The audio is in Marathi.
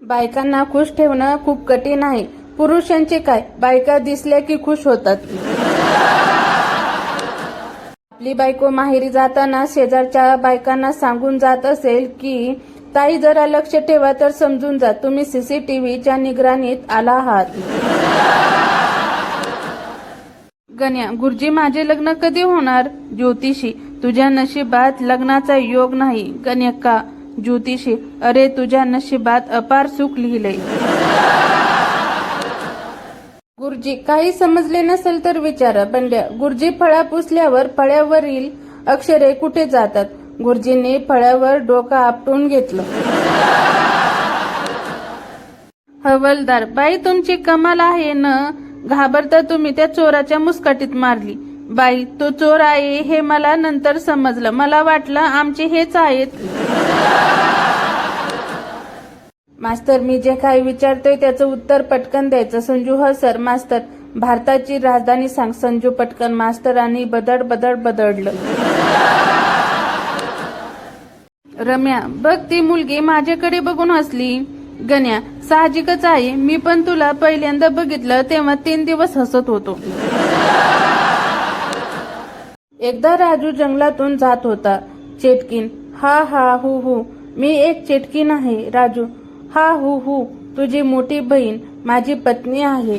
बायकांना खुश ठेवणं खूप कठीण आहे. पुरुषांचे काय, बायका दिसल्या की खुश होतात. आपली बायको माहेरी जाताना शेजारच्या बायकांना सांगून जात असेल की ताई जरा लक्ष ठेवा तर समजून जा तुम्ही सीसीटीव्हीच्या निगराणीत आला आहात. गण्या, गुरुजी माझे लग्न कधी होणार? ज्योतिषी, तुझ्या नशिबात लग्नाचा योग नाही. गण्या, का? ज्योतिषी, अरे तुझ्या नशिबात अपार सुख लिहिलंय. गुरुजी, काही समजले नसेल तर विचारा. बंड्या, गुरुजी फळा पुसल्यावर फळ्यावरील अक्षरे कुठे जातात? गुरुजींनी फळ्यावर डोकं आपटून घेतलं. हवलदार, बाई तुमची कमाल आहे न, घाबरता तुम्ही त्या चोराच्या मुस्काटीत मारली. बाई, तो चोर आहे हे मला नंतर समजलं, मला वाटलं आमचे हेच आहेत. मास्तर, मी जे काही विचारतोय त्याचं उत्तर पटकन द्यायचं. संजू, हो सर. मास्तर, भारताची राजधानी सांग. संजू पटकन. मास्तरांनी बदड बदड बदडलं. रम्या, बघ ती मुलगी माझ्याकडे बघून हसली. गण्या, साहजिकच आहे, मी पण तुला पहिल्यांदा बघितलं तेव्हा 3 दिवस हसत होतो. एकदा राजू जंगलातून जात होता. चेटकीन, हा हा हु हु, मी एक चेटकीन आहे. राजू, हा हु हु, तुझी मोठी बहीण माझी पत्नी आहे.